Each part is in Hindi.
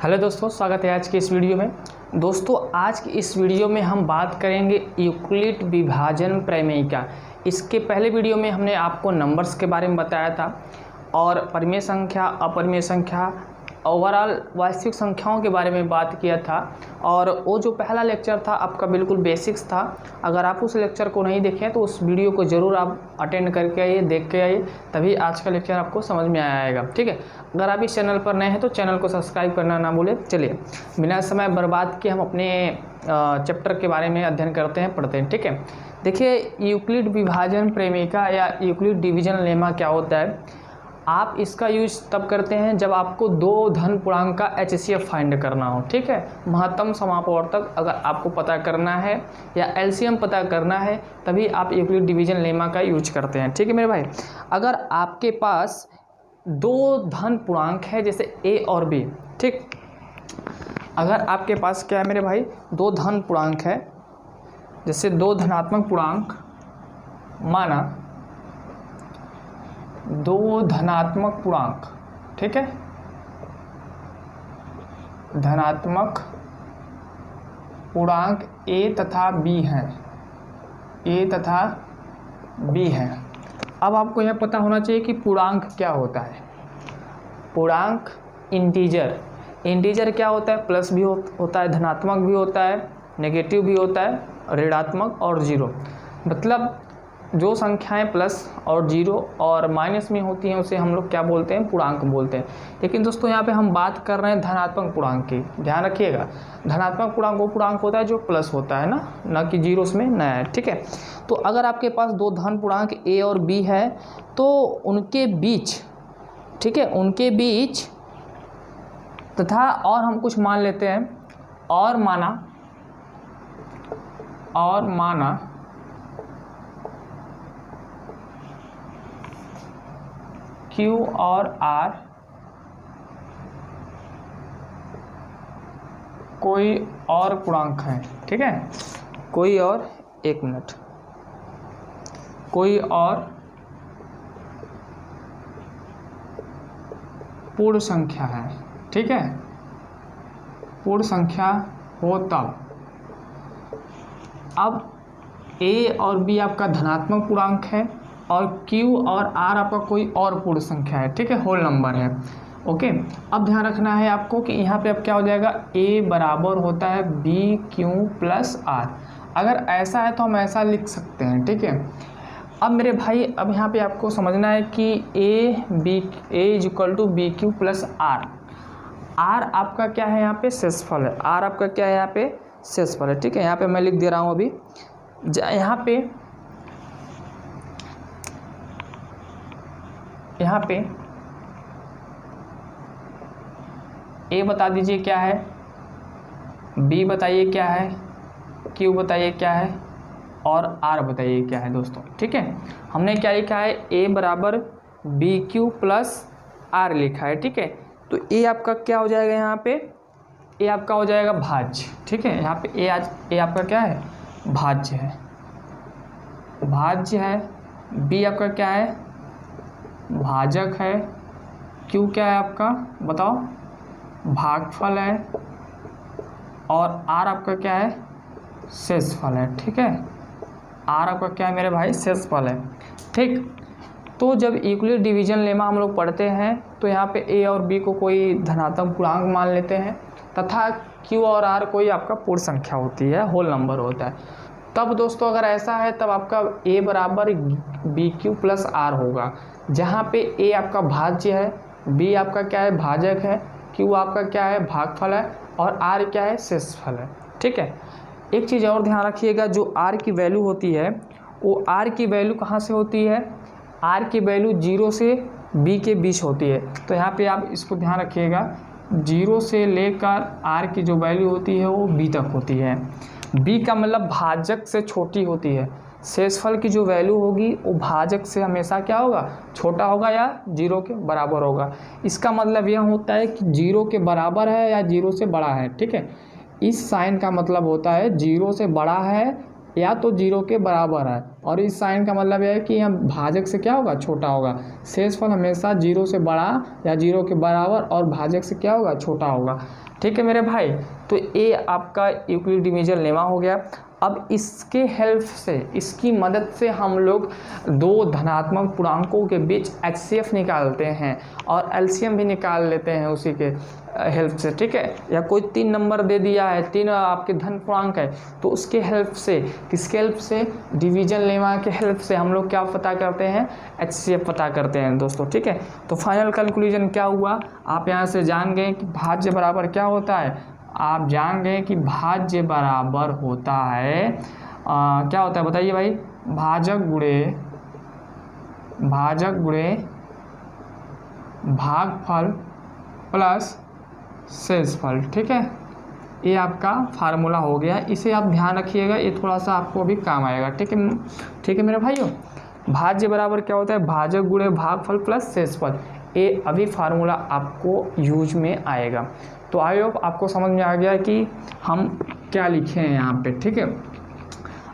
हेलो दोस्तों, स्वागत है आज की इस वीडियो में। दोस्तों आज की इस वीडियो में हम बात करेंगे यूक्लिड विभाजन प्रमेय। इसके पहले वीडियो में हमने आपको नंबर्स के बारे में बताया था और परिमेय संख्या, अपरिमेय संख्या, ओवरऑल वास्तविक संख्याओं के बारे में बात किया था। और वो जो पहला लेक्चर था आपका बिल्कुल बेसिक्स था। अगर आप उस लेक्चर को नहीं देखें तो उस वीडियो को ज़रूर आप अटेंड करके आइए, देख के आइए, तभी आज का लेक्चर आपको समझ में आएगा। ठीक है, अगर आप इस चैनल पर नए हैं तो चैनल को सब्सक्राइब करना ना भूलें। चलिए बिना समय बर्बाद किए हम अपने चैप्टर के बारे में अध्ययन करते हैं, पढ़ते हैं। ठीक है, देखिए यूक्लिड विभाजन प्रमेय या यूक्लिड डिवीजन लेमा क्या होता है। आप इसका यूज तब करते हैं जब आपको दो धन पूर्णांक का HCF फाइंड करना हो। ठीक है, महत्तम समापवर्तक अगर आपको पता करना है या LCM पता करना है तभी आप यूक्लिड डिवीजन लेमा का यूज करते हैं। ठीक है मेरे भाई, अगर आपके पास दो धन पूर्णांक है जैसे A और B, ठीक, अगर आपके पास क्या है मेरे भाई, दो धन पूर्णांक है, जैसे दो धनात्मक पूर्णांक, माना दो धनात्मक पूर्णांक, ठीक है, धनात्मक पूर्णांक A तथा B हैं, A तथा B हैं। अब आपको यह पता होना चाहिए कि पूर्णांक क्या होता है। पूर्णांक इंटीजर क्या होता है, प्लस भी होता है, धनात्मक भी होता है, नेगेटिव भी होता है, ऋणात्मक और जीरो। मतलब जो संख्याएं प्लस और जीरो और माइनस में होती हैं उसे हम लोग क्या बोलते हैं, पूर्णांक बोलते हैं। लेकिन दोस्तों यहाँ पे हम बात कर रहे हैं धनात्मक पूर्णांक की, ध्यान रखिएगा। धनात्मक पूर्णांक वो पूर्णांक होता है जो प्लस होता है ना कि जीरो उसमें न है। ठीक है, तो अगर आपके पास दो धन पूर्णांक A और B है तो उनके बीच, ठीक है, उनके बीच तथा और हम कुछ मान लेते हैं, और माना Q और R कोई और पूर्णांक है। ठीक है, कोई और, एक मिनट, कोई और पूर्ण संख्या है। ठीक है, पूर्ण संख्या हो तब, अब A और B आपका धनात्मक पूर्णांक है और Q और R आपका कोई और पूर्ण संख्या है। ठीक है, होल नंबर है। ओके, अब ध्यान रखना है आपको कि यहाँ पे अब क्या हो जाएगा, A बराबर होता है BQ प्लस R। अगर ऐसा है तो हम ऐसा लिख सकते हैं। ठीक है, अब मेरे भाई अब यहाँ पे आपको समझना है कि A is equal to BQ plus R। R आपका क्या है, यहाँ पे शेषफल है। R आपका क्या है, यहाँ पे शेषफल है। ठीक है, यहाँ पे मैं लिख दे रहा हूँ अभी। यहाँ पे A बता दीजिए क्या है, B बताइए क्या है, Q बताइए क्या है और R बताइए क्या है दोस्तों। ठीक है, हमने क्या लिखा है, A बराबर BQ प्लस R लिखा है। ठीक है, तो A आपका क्या हो जाएगा, यहाँ पे A आपका हो जाएगा भाज्य। ठीक है, यहाँ पे A आपका क्या है, भाज्य है, B आपका क्या है, भाजक है, Q क्या है आपका बताओ, भागफल है, और R आपका क्या है, शेषफल है। ठीक है, R आपका क्या है मेरे भाई, शेषफल है। ठीक, तो जब यूक्लिड डिवीजन लेमा हम लोग पढ़ते हैं तो यहाँ पे A और B को कोई धनात्मक पूर्णांक मान लेते हैं तथा Q और R कोई आपका पूर्ण संख्या होती है, होल नंबर होता है। तब दोस्तों अगर ऐसा है तब आपका A बराबर BQ प्लस R होगा, जहाँ पे A आपका भाज्य है, B आपका क्या है, भाजक है, Q आपका क्या है, भागफल है, और R क्या है, शेषफल है। ठीक है, एक चीज़ और ध्यान रखिएगा, जो R की वैल्यू होती है वो R की वैल्यू कहाँ से होती है, R की वैल्यू 0 से B के बीच होती है। तो यहाँ पे आप इसको ध्यान रखिएगा, 0 से लेकर R की जो वैल्यू होती है वो B तक होती है। B का मतलब भाजक से छोटी होती है। शेषफल की जो वैल्यू होगी वो भाजक से हमेशा क्या होगा, छोटा होगा या 0 के बराबर होगा। इसका मतलब यह होता है कि 0 के बराबर है या 0 से बड़ा है। ठीक है, इस साइन का मतलब होता है 0 से बड़ा है या तो 0 के बराबर है, और इस साइन का मतलब यह है कि यहाँ भाजक से क्या होगा, छोटा होगा। शेषफल हमेशा 0 से बड़ा या 0 के बराबर और भाजक से क्या होगा, छोटा होगा। ठीक है मेरे भाई, तो ये आपका यूक्लिड डिवीजन लेमा हो गया। अब इसके हेल्प से, इसकी मदद से हम लोग दो धनात्मक पूर्णांकों के बीच HCF निकालते हैं और LCM भी निकाल लेते हैं उसी के हेल्प से। ठीक है, या कोई 3 नंबर दे दिया है, 3 आपके धन पूर्णांक है, तो उसके हेल्प से, किसके हेल्प से, डिवीजन लेमा के हेल्प से हम लोग क्या पता करते हैं, HCF पता करते हैं दोस्तों। ठीक है, तो फाइनल कंक्लूजन क्या हुआ, आप यहाँ से जान गए कि भाज्य बराबर क्या होता है, आप जान गए कि भाज्य बराबर होता है क्या होता है बताइए भाई, भाजक गुणे भागफल प्लस शेषफल। ठीक है, ये आपका फार्मूला हो गया, इसे आप ध्यान रखिएगा, ये थोड़ा सा आपको अभी काम आएगा। ठीक है, ठीक है मेरे भाइयों, भाज्य बराबर क्या होता है, भाजक गुणे भागफल प्लस शेषफल। ये अभी फार्मूला आपको यूज में आएगा। तो आई होप आपको समझ में आ गया कि हम क्या लिखे हैं यहाँ पे। ठीक है,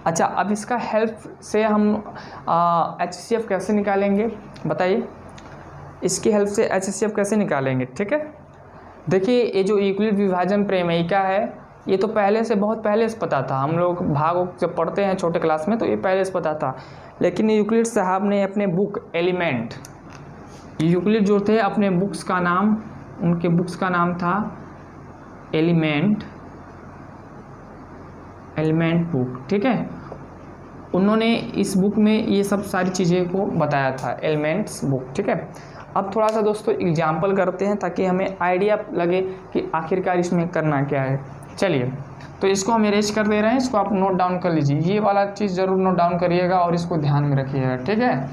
अच्छा, अब इसका हेल्प से हम HCF कैसे निकालेंगे बताइए, इसकी हेल्प से HCF कैसे निकालेंगे। ठीक है, देखिए ये जो यूक्लिड विभाजन प्रमेयिका है, ये तो पहले से, बहुत पहले से पता था, हम लोग भाग जब पढ़ते हैं छोटे क्लास में तो ये पहले से पता था। लेकिन यूक्लिड साहब ने अपने बुक एलिमेंट, यूक्लिड जो थे अपने बुक्स का नाम, उनके बुक्स का नाम था एलिमेंट बुक। ठीक है, उन्होंने इस बुक में ये सब सारी चीज़ें को बताया था, एलिमेंट्स बुक। ठीक है, अब थोड़ा सा दोस्तों एग्जाम्पल करते हैं ताकि हमें आइडिया लगे कि आखिरकार इसमें करना क्या है। चलिए, तो इसको हम इरेज कर दे रहे हैं, इसको आप नोट डाउन कर लीजिए, ये वाला चीज़ ज़रूर नोट डाउन करिएगा और इसको ध्यान में रखिएगा। ठीक है,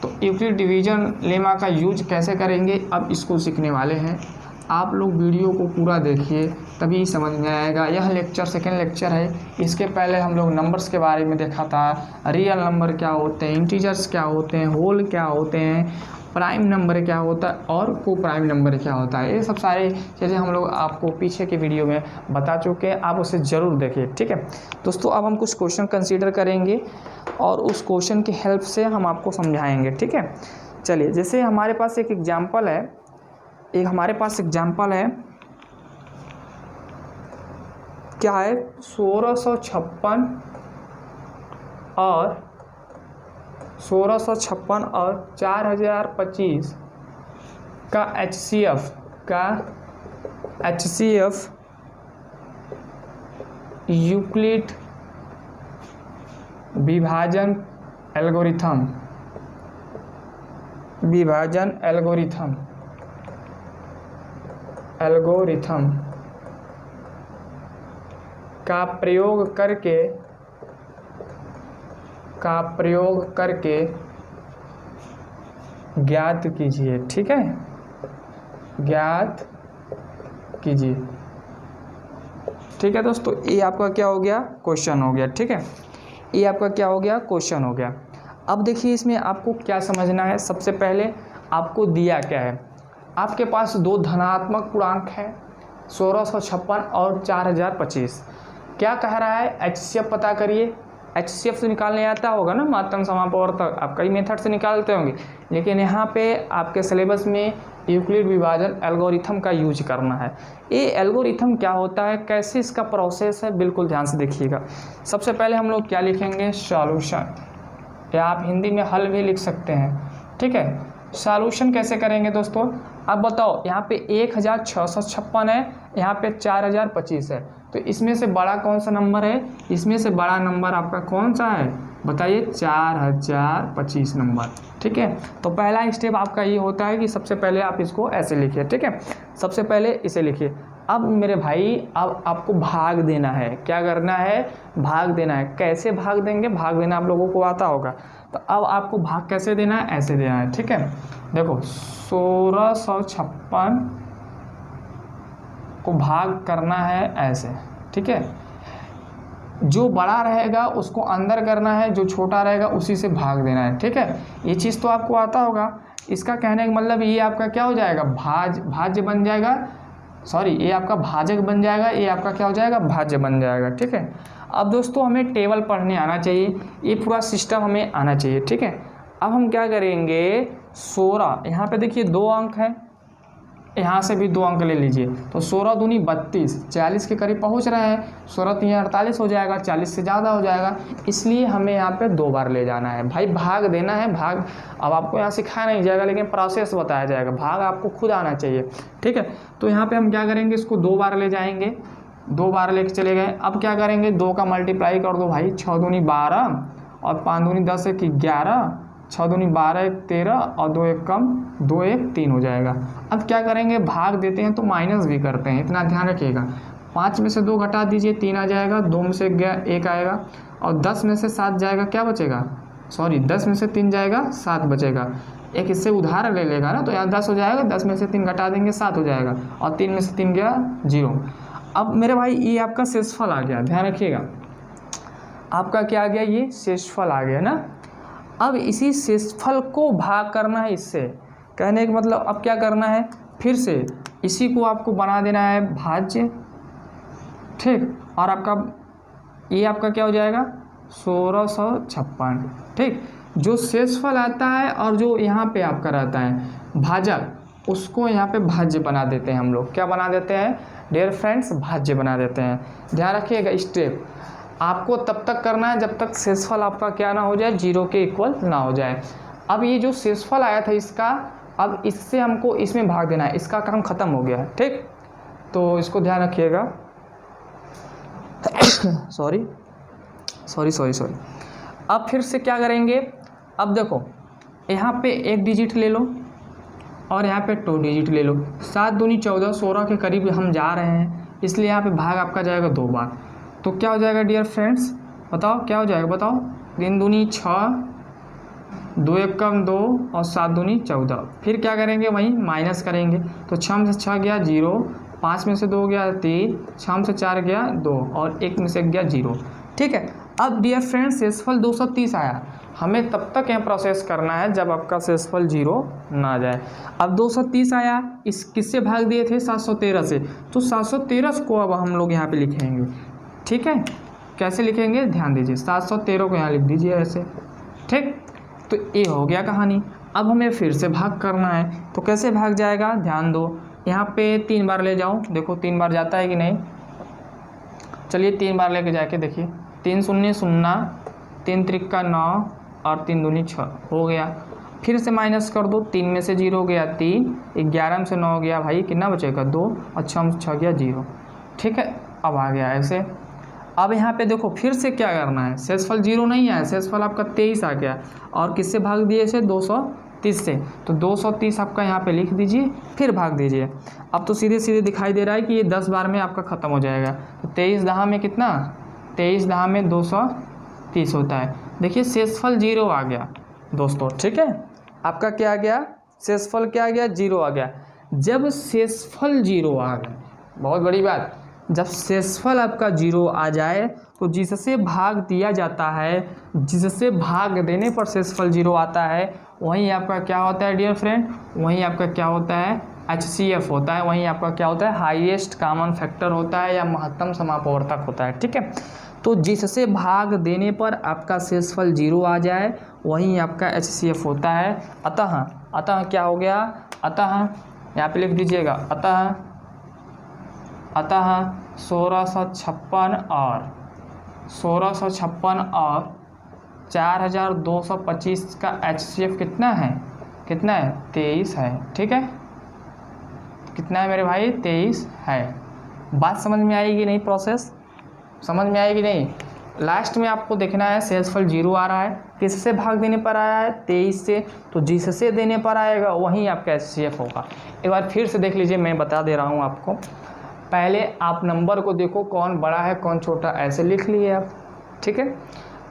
तो यूक्लिड डिवीजन लेमा का यूज कैसे करेंगे अब इसको सीखने वाले हैं। आप लोग वीडियो को पूरा देखिए तभी समझ में आएगा। यह लेक्चर सेकेंड लेक्चर है, इसके पहले हम लोग नंबर्स के बारे में देखा था, रियल नंबर क्या होते हैं, इंटीजर्स क्या होते हैं, होल क्या होते हैं, प्राइम नंबर क्या होता है और को प्राइम नंबर क्या होता है। ये सब सारी चीज़ें हम लोग आपको पीछे के वीडियो में बता चुके हैं, आप उसे ज़रूर देखिए। ठीक है दोस्तों, अब हम कुछ क्वेश्चन कंसीडर करेंगे और उस क्वेश्चन की हेल्प से हम आपको समझाएंगे। ठीक है, चलिए, जैसे हमारे पास एक एग्जाम्पल है, क्या है, 1656 और 4025 का HCF यूक्लिड विभाजन एल्गोरिथम का प्रयोग करके ज्ञात कीजिए। ठीक है, ज्ञात कीजिए। ठीक है दोस्तों, ये आपका क्या हो गया, क्वेश्चन हो गया। ठीक है, ये आपका क्या हो गया, क्वेश्चन हो गया। अब देखिए इसमें आपको क्या समझना है, सबसे पहले आपको दिया क्या है, आपके पास दो धनात्मक पूर्णांक है 1656 और 4025। क्या कह रहा है, HCF पता करिए। HCF से निकालने आता होगा ना, माध्यम समापवर्तक, आप कई मेथड से निकालते होंगे, लेकिन यहाँ पे आपके सिलेबस में यूक्लिड विभाजन एल्गोरिथम का यूज करना है। ये एल्गोरिथम क्या होता है, कैसे इसका प्रोसेस है, बिल्कुल ध्यान से देखिएगा। सबसे पहले हम लोग क्या लिखेंगे, सॉल्यूशन, या आप हिंदी में हल भी लिख सकते हैं। ठीक है, सॉल्यूशन कैसे करेंगे दोस्तों, अब बताओ, यहाँ पे 1656 है, यहाँ पे 4025 है, तो इसमें से बड़ा कौन सा नंबर है, इसमें से बड़ा नंबर आपका कौन सा है बताइए, 4025 नंबर। ठीक है, तो पहला स्टेप आपका ये होता है कि सबसे पहले आप इसको ऐसे लिखिए। ठीक है, सबसे पहले इसे लिखिए। अब मेरे भाई, अब आपको भाग देना है, क्या करना है, भाग देना है। कैसे भाग देंगे, भाग देना आप लोगों को आता होगा, तो अब आपको भाग कैसे देना है, ऐसे देना है। ठीक है, देखो 1656 को भाग करना है ऐसे। ठीक है, जो बड़ा रहेगा उसको अंदर करना है, जो छोटा रहेगा उसी से भाग देना है। ठीक है, ये चीज़ तो आपको आता होगा। इसका कहने का मतलब ये आपका क्या हो जाएगा, भाज्य बन जाएगा सॉरी ये आपका भाजक बन जाएगा, ये आपका क्या हो जाएगा, भाज्य बन जाएगा। ठीक है, अब दोस्तों हमें टेबल पढ़ने आना चाहिए, ये पूरा सिस्टम हमें आना चाहिए। ठीक है, अब हम क्या करेंगे, 16 यहाँ पे देखिए 2 अंक है, यहाँ से भी 2 अंक ले लीजिए, तो 16 दूनी 32, 40 के करीब पहुँच रहे हैं। 16 3 48 हो जाएगा, 40 से ज़्यादा हो जाएगा, इसलिए हमें यहाँ पे 2 बार ले जाना है भाई, भाग देना है। भाग अब आपको यहाँ सिखाया नहीं जाएगा, लेकिन प्रोसेस बताया जाएगा, भाग आपको खुद आना चाहिए। ठीक है, तो यहाँ पर हम क्या करेंगे, इसको 2 बार ले जाएंगे, 2 बार लेके चले गए। अब क्या करेंगे, 2 का मल्टीप्लाई कर दो भाई, 6 दूनी 12 और 5 दूनी 10 1 11, 6 दूनी 12 1 13 और 2 1 कम 2 1 3 हो जाएगा। अब क्या करेंगे, भाग देते हैं तो माइनस भी करते हैं, इतना ध्यान रखिएगा। 5 में से 2 घटा दीजिए, 3 आ जाएगा, 2 में से 1 आएगा और 10 में से 7 जाएगा, क्या बचेगा, सॉरी 10 में से 3 जाएगा, 7 बचेगा। एक इससे उधार ले लेगा ना, तो यहाँ 10 हो जाएगा, 10 में से 3 घटा देंगे 7 हो जाएगा और 3 में से 3 गया 0। अब मेरे भाई ये आपका शेषफल आ गया, ध्यान रखिएगा, आपका क्या आ गया, ये शेषफल आ गया ना। अब इसी शेषफल को भाग करना है इससे, कहने का मतलब अब क्या करना है, फिर से इसी को आपको बना देना है भाज्य। ठीक, और आपका ये आपका क्या हो जाएगा, 1656। ठीक, जो शेषफल आता है और जो यहाँ पे आपका रहता है भाजक, उसको यहाँ पे भाज्य बना देते हैं हम लोग। क्या बना देते हैं डियर फ्रेंड्स, भाज्य बना देते हैं। ध्यान रखिएगा, स्टेप आपको तब तक करना है जब तक शेषफल आपका क्या ना हो जाए, 0 के इक्वल ना हो जाए। अब ये जो शेषफल आया था इसका, अब इससे हमको इसमें भाग देना है, इसका काम खत्म हो गया है। ठीक, तो इसको ध्यान रखिएगा। सॉरी। अब फिर से क्या करेंगे, अब देखो यहाँ पे 1 डिजिट ले लो और यहाँ पे 2 डिजिट ले लो। 7 दूनी 14, 16 के करीब हम जा रहे हैं, इसलिए यहाँ पे भाग आपका जाएगा 2 बार। तो क्या हो जाएगा डियर फ्रेंड्स, बताओ क्या हो जाएगा, बताओ। 3 दूनी 6, 2 1 कम 2 और 7 दूनी 14। फिर क्या करेंगे, वहीं माइनस करेंगे, तो 6 में से 6 गया 0, 5 में से 2 गया 3, 6 में से 4 गया 2 और 1 में से 1 गया 0। ठीक है, अब डियर फ्रेंड्स शेषफल 230 आया, हमें तब तक यहाँ प्रोसेस करना है जब आपका शेषफल 0 ना आ जाए। अब 230 आया, इस किससे भाग दिए थे, 713 से, तो 713 को अब हम लोग यहाँ पे लिखेंगे। ठीक है, कैसे लिखेंगे, ध्यान दीजिए, 713 को यहाँ लिख दीजिए ऐसे। ठीक, तो ये हो गया कहानी। अब हमें फिर से भाग करना है, तो कैसे भाग जाएगा, ध्यान दो, यहाँ पे 3 बार ले जाओ, देखो 3 बार जाता है कि नहीं। चलिए 3 बार लेके जाके देखिए, 3 शून्य 0, 3 त्रिक्का 9 और 3 दूनी 6 हो गया। फिर से माइनस कर दो, 3 में से 0 गया 3, 11 में से 9 गया भाई, कितना बचेगा 2 और 6 में से 6 गया 0। ठीक है, अब आ गया ऐसे। अब यहाँ पे देखो फिर से क्या करना है, शेषफल 0 नहीं है, शेषफल आपका 23 आ गया और किससे भाग दिए से, 230 से, तो 230 आपका यहाँ पे लिख दीजिए, फिर भाग दीजिए। अब तो सीधे सीधे दिखाई दे रहा है कि ये 10 बार में आपका ख़त्म हो जाएगा। तो 23 दहा में कितना, 23 दहा में 230 होता है। देखिए शेषफल 0 आ गया दोस्तों। ठीक है, आपका क्या आ गया, शेषफल क्या आ गया, 0 आ गया। जब शेषफल 0 आ गया, बहुत बड़ी बात, जब शेषफल आपका 0 आ जाए तो जिससे भाग दिया जाता है, जिससे भाग देने पर शेषफल 0 आता है, वहीं आपका क्या होता है डियर फ्रेंड, वहीं आपका क्या होता है, HCF होता है, वहीं आपका क्या होता है, हाईएस्ट कॉमन फैक्टर होता है या महत्तम समापवर्तक होता है। ठीक है, तो जिससे भाग देने पर आपका शेषफल 0 आ जाए वहीं आपका HCF होता है। अतः क्या हो गया, अतः यहाँ पे लिख दीजिएगा, अतः 1656 और 4225 का HCF कितना है, 23 है। ठीक है, कितना है मेरे भाई, 23 है। बात समझ में आएगी नहीं, प्रोसेस समझ में आएगी नहीं। लास्ट में आपको देखना है शेषफल 0 आ रहा है, किससे भाग देने पर आया है, 23 से, तो जिससे देने पर आएगा वहीं आपका HCF होगा। एक बार फिर से देख लीजिए, मैं बता दे रहा हूँ आपको। पहले आप नंबर को देखो कौन बड़ा है कौन छोटा, ऐसे लिख लिए आप। ठीक है,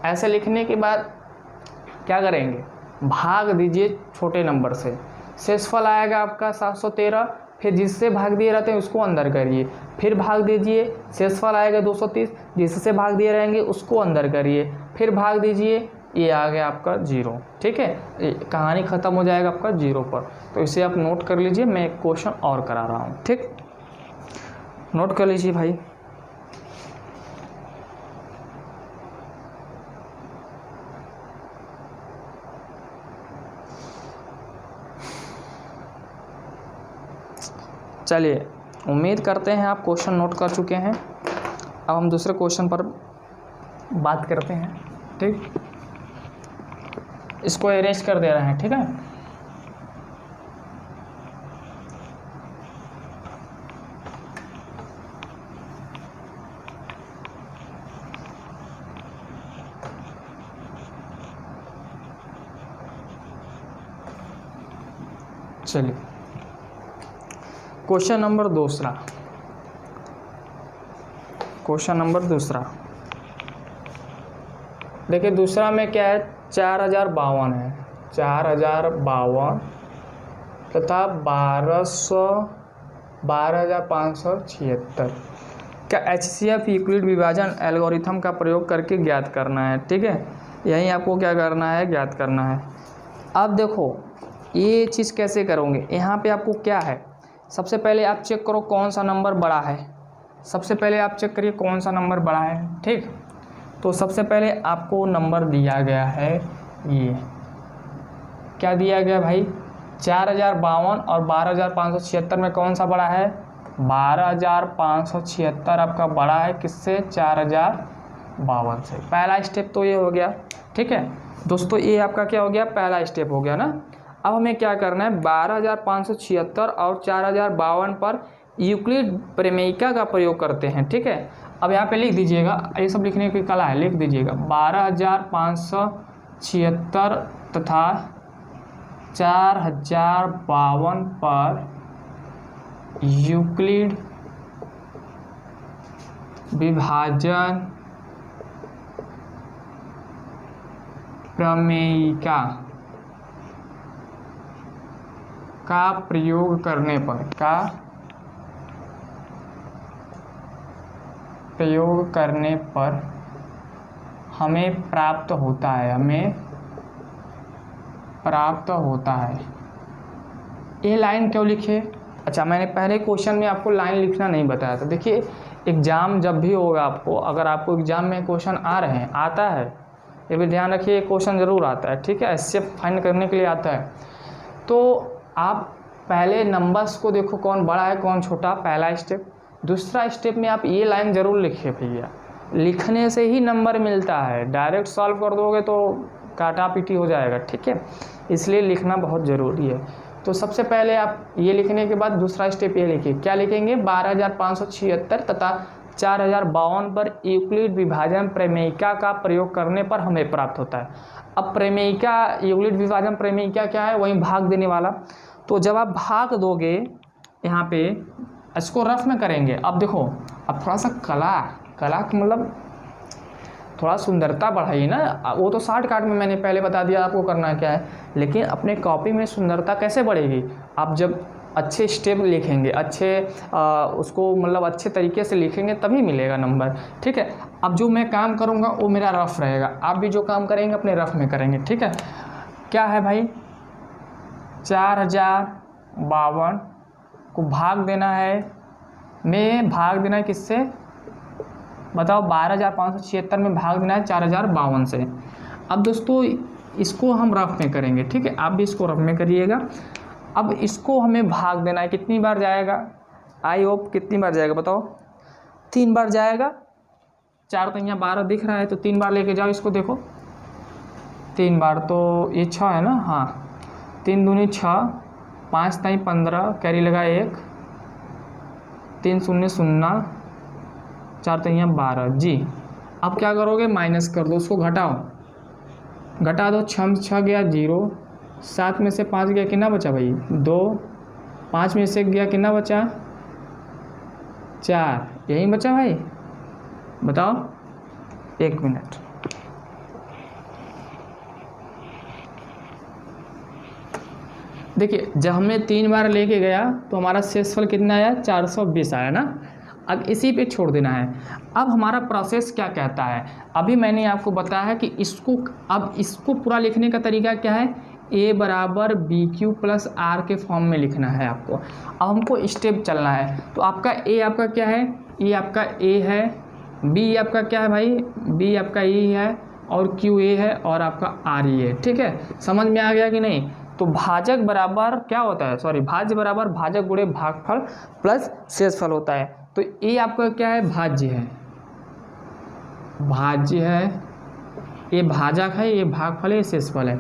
ऐसे लिखने के बाद क्या करेंगे, भाग दीजिए छोटे नंबर से। शेषफल आएगा आपका 713, फिर जिससे भाग दिए रहते हैं उसको अंदर करिए, फिर भाग दीजिए। शेषफल आएगा 230, जिससे भाग दिए रहेंगे उसको अंदर करिए, फिर भाग दीजिए, ये आ गया आपका 0। ठीक है, कहानी ख़त्म हो जाएगा आपका 0 पर। तो इसे आप नोट कर लीजिए, मैं एक क्वेश्चन और करा रहा हूँ। ठीक, नोट कर लीजिए भाई। चलिए, उम्मीद करते हैं आप क्वेश्चन नोट कर चुके हैं। अब हम दूसरे क्वेश्चन पर बात करते हैं। ठीक, इसको अरेंज कर दे रहे हैं। ठीक है, चलिए क्वेश्चन नंबर दूसरा। देखिए दूसरा में क्या है, 4052 है, 4052 तथा 12,576 का HCF यूक्लिड विभाजन एल्गोरिथम का प्रयोग करके ज्ञात करना है। ठीक है, यही आपको क्या करना है, ज्ञात करना है। अब देखो ये चीज़ कैसे करोगे, यहाँ पे आपको क्या है, सबसे पहले आप चेक करो कौन सा नंबर बड़ा है। सबसे पहले आप चेक करिए कौन सा नंबर बड़ा है। ठीक, तो सबसे पहले आपको नंबर दिया गया है, ये क्या दिया गया भाई, 4052 और 12,576 में कौन सा बड़ा है, 12,576 आपका बड़ा है किससे, 4052 से। पहला स्टेप तो ये हो गया। ठीक है दोस्तों, ये आपका क्या हो गया, पहला स्टेप हो गया ना। अब हमें क्या करना है, 12,576 और 4052 पर यूक्लिड प्रमेयिका का प्रयोग करते हैं। ठीक है, अब यहाँ पे लिख दीजिएगा, ये सब लिखने की कला है, लिख दीजिएगा 12,576 तथा 4052 पर यूक्लिड विभाजन प्रमेयिका का प्रयोग करने पर हमें प्राप्त होता है, ये लाइन क्यों लिखे। अच्छा, मैंने पहले क्वेश्चन में आपको लाइन लिखना नहीं बताया था। देखिए एग्ज़ाम जब भी होगा आपको, अगर आपको एग्ज़ाम में क्वेश्चन आता है, ये भी ध्यान रखिए, क्वेश्चन ज़रूर आता है। ठीक है, HCF फाइंड करने के लिए आता है, तो आप पहले नंबर्स को देखो कौन बड़ा है कौन छोटा, पहला स्टेप। दूसरा स्टेप में आप ये लाइन ज़रूर लिखिए भैया, लिखने से ही नंबर मिलता है, डायरेक्ट सॉल्व कर दोगे तो काटा पीटी हो जाएगा। ठीक है, इसलिए लिखना बहुत ज़रूरी है। तो सबसे पहले आप ये लिखने के बाद दूसरा स्टेप ये लिखिए, क्या लिखेंगे, 12,576 तथा 4052 पर यूक्लिड विभाजन प्रमेयिका का प्रयोग करने पर हमें प्राप्त होता है। अब प्रमेयिका, यूक्लिड विभाजन प्रमेयिका क्या है, वहीं भाग देने वाला। तो जब आप भाग दोगे यहाँ पे, इसको रफ में करेंगे। अब देखो, अब थोड़ा सा कला मतलब थोड़ा सुंदरता बढ़ाइए ना। वो तो शॉर्टकट में मैंने पहले बता दिया आपको करना क्या है, लेकिन अपने कॉपी में सुंदरता कैसे बढ़ेगी, आप जब अच्छे स्टेप लिखेंगे, उसको मतलब अच्छे तरीके से लिखेंगे तभी मिलेगा नंबर। ठीक है, अब जो मैं काम करूँगा वो मेरा रफ रहेगा, आप भी जो काम करेंगे अपने रफ में करेंगे। ठीक है, क्या है भाई, 4052 को भाग देना है, भाग देना है किससे बताओ, 12,576 में भाग देना है 4052 से। अब दोस्तों इसको हम रफ में करेंगे। ठीक है, आप भी इसको रफ में करिएगा। अब इसको हमें भाग देना है, कितनी बार जाएगा, आई होप कितनी बार जाएगा बताओ, 3 बार जाएगा। 4 तो यहाँ 12 दिख रहा है, तो 3 बार लेके जाओ इसको, देखो 3 बार, तो ये 6 है ना, हाँ 3 दूनी 6, 5 ताई 15, कैरी लगा 1, 3 शून्य 0, 4 तो यहाँ 12 जी। अब क्या करोगे, माइनस कर दो, उसको घटा दो, 6 गया 0, 7 में से 5 गया, कितना बचा भाई 2, 5 में से 1 गया, कितना बचा 4, यही बचा भाई, बताओ 1 मिनट। देखिए जब हमने 3 बार लेके गया तो हमारा शेषफल कितना आया, 420 आया ना। अब इसी पे छोड़ देना है। अब हमारा प्रोसेस क्या कहता है, अभी मैंने आपको बताया है कि इसको पूरा लिखने का तरीका क्या है, ए बराबर बी क्यू प्लस आर के फॉर्म में लिखना है आपको। अब हमको स्टेप चलना है। तो आपका ए आपका क्या है, ये आपका ए है, बी आपका क्या है भाई, बी आपका ई है, और क्यू ए है, और आपका आर ई है। ठीक है, समझ में आ गया कि नहीं। तो भाजक बराबर क्या होता है, सॉरी भाज्य बराबर भाजक गुणे भागफल प्लस शेषफल होता है। तो ए आपका क्या है, भाज्य है, भाज्य है, ये भाजक है, ये भागफल है, ये शेषफल है।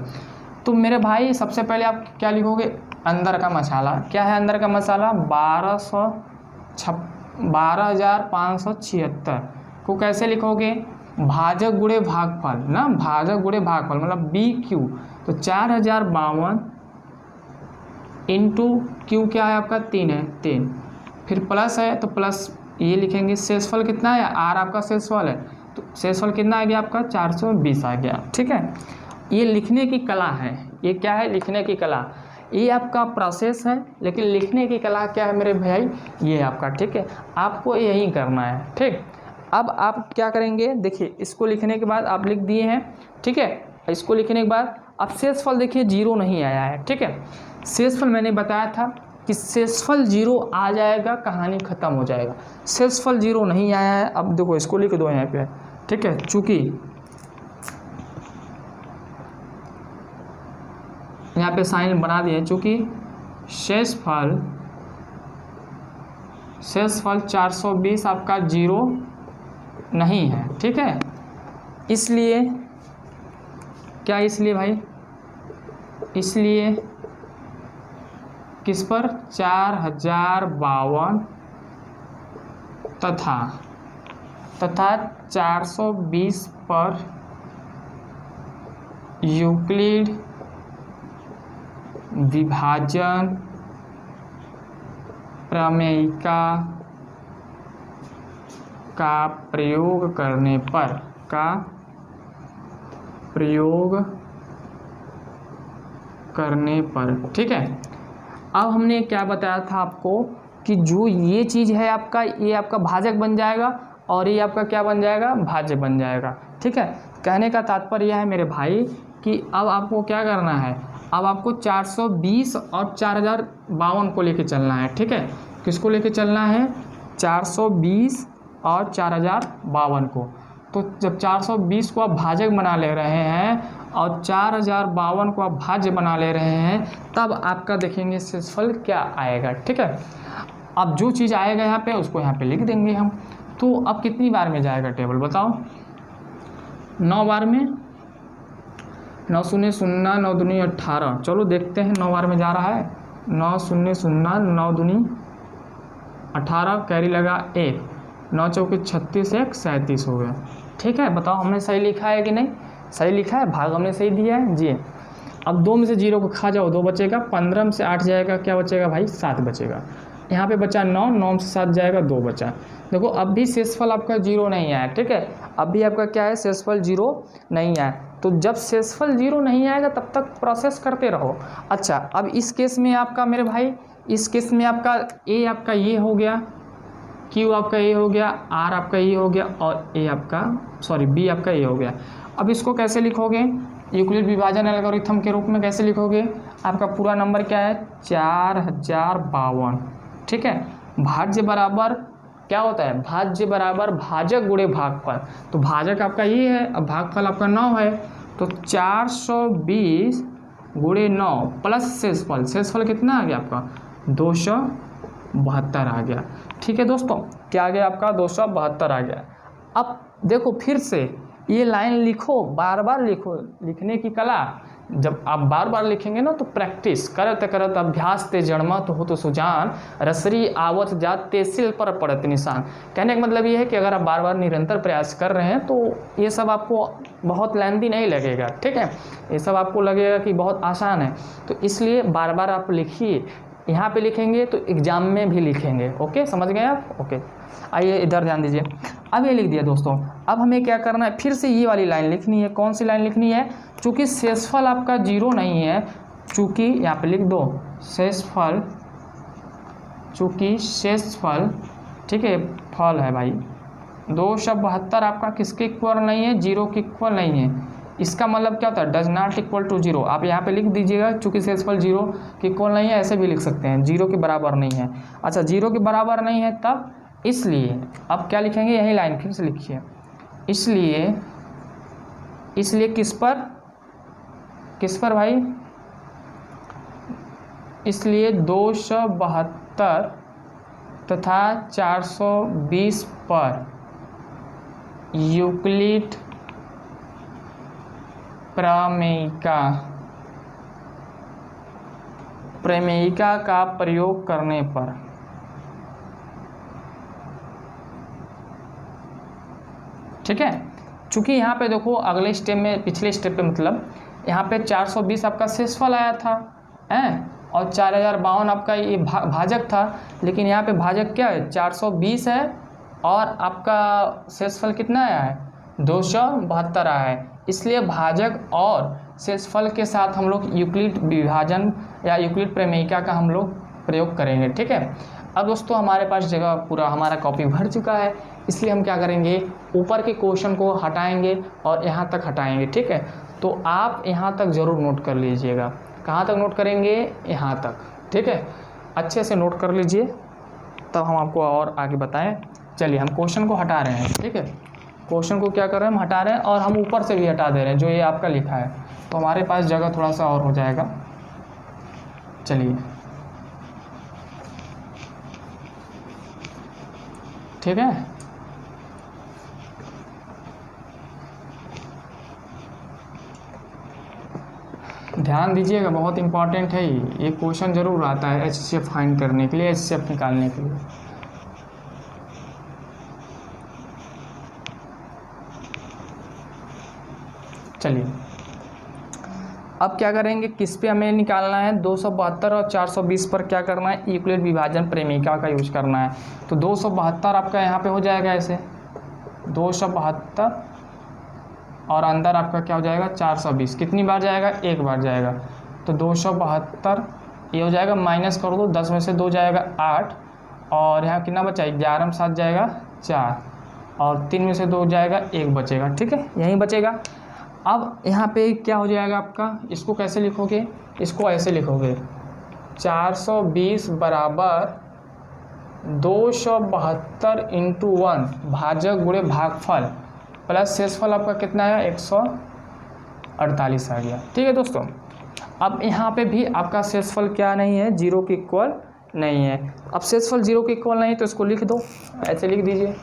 तो मेरे भाई सबसे पहले आप क्या लिखोगे, अंदर का मसाला क्या है, अंदर का मसाला 12,576 को कैसे लिखोगे, भाजक गुणे भागफल ना, भाजक गुणे भागफल मतलब बी क्यू। तो 4052 इंटू क्यू क्या है आपका 3 है, 3 फिर प्लस है तो प्लस ये लिखेंगे। शेषफल कितना है, आर आपका शेषफल है, तो शेषफल कितना आ गया आपका 420 आ गया। ठीक है, ये लिखने की कला है, ये क्या है, लिखने की कला। ये आपका प्रोसेस है, लेकिन लिखने की कला क्या है मेरे भाई, ये आपका। ठीक है, आपको यही करना है। ठीक, अब आप क्या करेंगे, देखिए इसको लिखने के बाद आप लिख दिए हैं। ठीक है, इसको लिखने के बाद अब शेषफल देखिए 0 नहीं आया है। ठीक है, शेषफल मैंने बताया था कि शेषफल 0 आ जाएगा, कहानी खत्म हो जाएगा। शेषफल 0 नहीं आया है। अब देखो इसको लिख दो यहाँ पे। ठीक है, चूंकि यहाँ पे साइन बना दिए, चूंकि शेषफल 420 आपका 0 नहीं है। ठीक है, इसलिए क्या, इसलिए भाई, इसलिए किस पर 4052 तथा 420 पर यूक्लिड विभाजन प्रमेयिका का प्रयोग करने पर ठीक है। अब हमने क्या बताया था आपको कि जो ये चीज़ है आपका, ये आपका भाजक बन जाएगा और ये आपका क्या बन जाएगा, भाज्य बन जाएगा। ठीक है, कहने का तात्पर्य यह है मेरे भाई कि अब आपको क्या करना है, अब आपको 420 और 4052 को लेके चलना है। ठीक है, किसको लेके चलना है, 420 और 4052 को। तो जब 420 को आप भाजक बना ले रहे हैं और 4052 को आप भाज्य बना ले रहे हैं, तब आपका देखेंगे शेषफल क्या आएगा। ठीक है, अब जो चीज़ आएगा यहाँ पे उसको यहाँ पे लिख देंगे हम। तो अब कितनी बार में जाएगा टेबल बताओ, 9 बार में, 9 0 0 9 दूनी 18। चलो देखते हैं 9 बार में जा रहा है। 9 0 0 9 दूनी 18, कैरी लगा 1, 9 चौके 36, 1 37 हो गया। ठीक है, बताओ हमने सही लिखा है कि नहीं, सही लिखा है, भाग हमने सही दिया है जी। अब 2 में से 0 को खा जाओ, 2 बचेगा, 15 में से 8 जाएगा, क्या बचेगा भाई, 7 बचेगा। यहाँ पे बचा 9, 9 में से 7 जाएगा, 2 बचा। देखो अब भी शेषफल आपका 0 नहीं आया। ठीक है, अब भी आपका क्या है, शेषफल 0 नहीं आया। तो जब शेषफल 0 नहीं आएगा तब तक प्रोसेस करते रहो। अच्छा, अब इस केस में आपका मेरे भाई, इस केस में आपका ए आपका ये हो गया, क्यू आपका ए हो गया, आर आपका ये हो गया, और ए आपका सॉरी बी आपका ये हो गया। अब इसको कैसे लिखोगे, यूक्लिड विभाजन एल्गोरिथम के रूप में कैसे लिखोगे, आपका पूरा नंबर क्या है, 4052। ठीक है, भाज्य बराबर क्या होता है, भाज्य बराबर भाजक गुणे भागफल। तो भाजक आपका ये है, अब भागफल आपका 9 है, तो 420 गुणे 9 प्लस शेषफल, शेषफल कितना आ गया आपका 272 आ गया। ठीक है दोस्तों, क्या आ गया आपका 272 आ गया। अब देखो फिर से ये लाइन लिखो, बार बार लिखो, लिखने की कला। जब आप बार बार लिखेंगे ना तो प्रैक्टिस करत करत अभ्यास ते जड़मत हो तो सुजान, रसरी आवत जात ते सिल पर पड़त निशान। कहने का मतलब ये है कि अगर आप बार बार निरंतर प्रयास कर रहे हैं तो ये सब आपको बहुत लेंथी नहीं लगेगा। ठीक है, ये सब आपको लगेगा कि बहुत आसान है। तो इसलिए बार बार आप लिखिए, यहाँ पे लिखेंगे तो एग्जाम में भी लिखेंगे। ओके, समझ गए आप। ओके, आइए इधर ध्यान दीजिए। अब ये लिख दिया दोस्तों, अब हमें क्या करना है, फिर से ये वाली लाइन लिखनी है। कौन सी लाइन लिखनी है, चूँकि शेषफल आपका 0 नहीं है, चूँकि यहाँ पे लिख दो शेषफल, चूँकि शेषफल ठीक है फल है भाई 272 आपका किसके इक्वल नहीं है, 0 के इक्वल नहीं है, इसका मतलब क्या होता है, does not equal to zero. आप यहाँ पे लिख दीजिएगा, चूंकि शेषफल जीरो के इक्वल नहीं है, ऐसे भी लिख सकते हैं, जीरो के बराबर नहीं है। अच्छा, जीरो के बराबर नहीं है तब, इसलिए अब क्या लिखेंगे, यही लाइन फिर से लिखिए, इसलिए किस पर भाई, इसलिए 272 तथा 420 पर यूक्लिड प्रमेयिका का प्रयोग करने पर ठीक है। चूंकि यहाँ पे देखो अगले स्टेप में, पिछले स्टेप पे मतलब यहाँ पे 420 आपका शेषफल आया था हैं, और 4052 आपका ये भाजक था, लेकिन यहाँ पे भाजक क्या है, 420 है, और आपका शेषफल कितना आया है, 272 आया है। इसलिए भाजक और शेषफल के साथ हम लोग यूक्लिड विभाजन या यूक्लिड प्रमेयिका का हम लोग प्रयोग करेंगे, ठीक है। अब दोस्तों हमारे पास जगह पूरा हमारा कॉपी भर चुका है, इसलिए हम क्या करेंगे, ऊपर के क्वेश्चन को हटाएंगे और यहाँ तक हटाएंगे, ठीक है। तो आप यहाँ तक ज़रूर नोट कर लीजिएगा। कहाँ तक नोट करेंगे, यहाँ तक, ठीक है। अच्छे से नोट कर लीजिए, तब हम आपको और आगे बताएं। चलिए हम क्वेश्चन को हटा रहे हैं, ठीक है। क्वेश्चन को क्या कर रहे हैं, हम हटा रहे हैं, और हम ऊपर से भी हटा दे रहे हैं जो ये आपका लिखा है, तो हमारे पास जगह थोड़ा सा और हो जाएगा। चलिए ठीक है। ध्यान दीजिएगा, बहुत इंपॉर्टेंट है ये क्वेश्चन जरूर आता है HCF फाइंड करने के लिए, HCF निकालने के लिए। चलिए अब क्या करेंगे, किस पे हमें निकालना है, 272 और 420 पर क्या करना है, यूक्लिड विभाजन प्रमेयिका का यूज करना है। तो 272 आपका यहाँ पे हो जाएगा ऐसे, 272 और अंदर आपका क्या हो जाएगा, 420। कितनी बार जाएगा, एक बार जाएगा। तो 272 ये हो जाएगा, माइनस कर दो, 10 में से 2 जाएगा 8, और यहाँ कितना बचा, 11 में 7 जाएगा 4, और 3 में से 2 जाएगा 1 बचेगा, ठीक है, यहीं बचेगा। अब यहाँ पे क्या हो जाएगा आपका, इसको कैसे लिखोगे, इसको ऐसे लिखोगे, 420 बराबर 272 इंटू 1 भाजक गुणे भागफल प्लस शेषफल आपका कितना है, 148 आ गया, ठीक है दोस्तों। अब यहाँ पे भी आपका शेषफल क्या नहीं है, जीरो के इक्वल नहीं है। अब शेषफल जीरो के इक्वल नहीं है तो इसको लिख दो, ऐसे लिख दीजिए।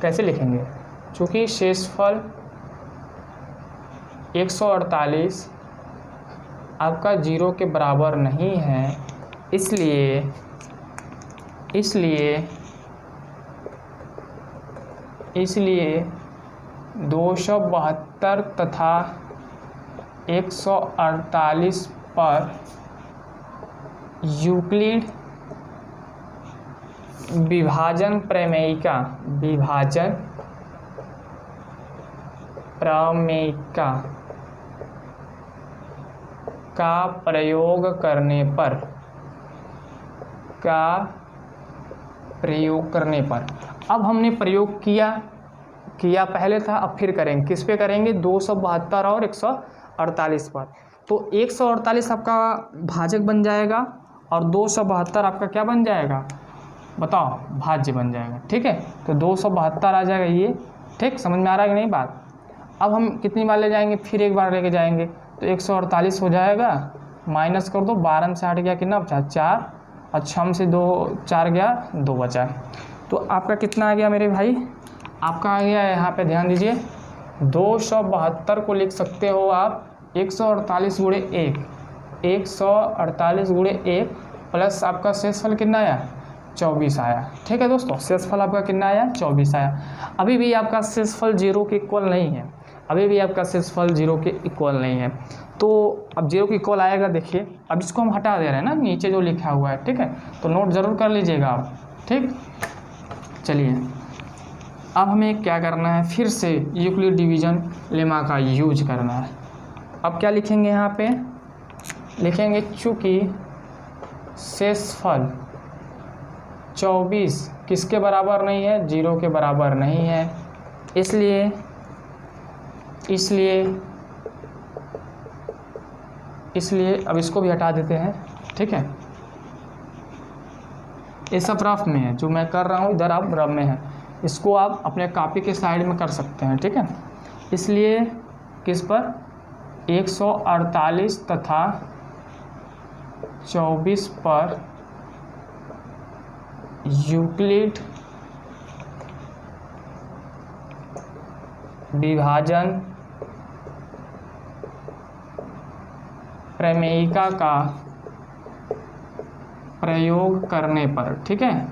कैसे लिखेंगे, चूँकि शेषफल 148 आपका जीरो के बराबर नहीं है, इसलिए 272 तथा 148 पर यूक्लिड विभाजन प्रमेयिका का प्रयोग करने पर अब हमने प्रयोग किया पहले था, अब फिर करेंगे, किस पे करेंगे, 272 और 148 पर। तो 148 आपका भाजक बन जाएगा और 272 आपका क्या बन जाएगा, बताओ, भाज्य बन जाएगा, ठीक है। तो 272 आ जाएगा ये, ठीक, समझ में आ रहा है कि नहीं बात। अब हम कितनी बार ले जाएंगे, फिर एक बार लेके जाएंगे, तो 148 हो जाएगा, माइनस कर दो, 12 में से 8 गया, कितना बचा, 4, और 6 में से 4 गया, 2 बचा। तो आपका कितना आ गया मेरे भाई, आपका आ गया, यहाँ पे ध्यान दीजिए, 272 को लिख सकते हो आप 148 गुणे 1, 148 गुणे 1 प्लस आपका शेषफल कितना आया, 24 आया, ठीक है दोस्तों। शेषफल आपका कितना आया, 24 आया। अभी भी आपका शेषफल जीरो के इक्वल नहीं है, तो अब जीरो के इक्वल आएगा, देखिए। अब इसको हम हटा दे रहे हैं ना, नीचे जो लिखा हुआ है, ठीक है, तो नोट ज़रूर कर लीजिएगा आप, ठीक। चलिए अब हमें क्या करना है, फिर से यूक्लिड डिवीजन लेमा का यूज करना है। अब क्या लिखेंगे, यहाँ पे लिखेंगे, चूँकि शेषफल 24 किसके बराबर नहीं है, जीरो के बराबर नहीं है, इसलिए अब इसको भी हटा देते हैं, ठीक है। ये सब रफ में है, जो मैं कर रहा हूँ इधर आप रफ में है, इसको आप अपने कॉपी के साइड में कर सकते हैं, ठीक है। इसलिए किस पर 148 तथा 24 पर यूक्लिड विभाजन प्रमेयिका का प्रयोग करने पर, ठीक है।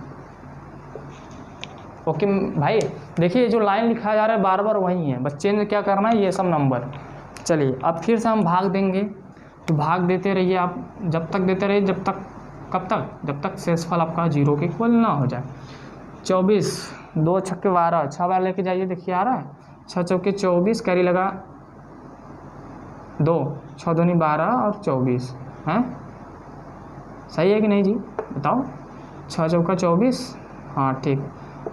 ओके भाई, देखिए जो लाइन लिखा जा रहा है बार बार वही है, बस चेंज क्या करना है ये सब नंबर। चलिए अब फिर से हम भाग देंगे, तो भाग देते रहिए आप, जब तक देते रहिए, जब तक, कब तक, जब तक शेषफल आपका 0 के इक्वल ना हो जाए। 24, 2 छक्के 12, 6 बार लेके जाइए, देखिए आ रहा है, 6 चौके 24, कैरी लगा 2, 6 दूनी 12 और 24 हैं, सही है कि नहीं जी, बताओ। 6 चौका 24, हाँ ठीक,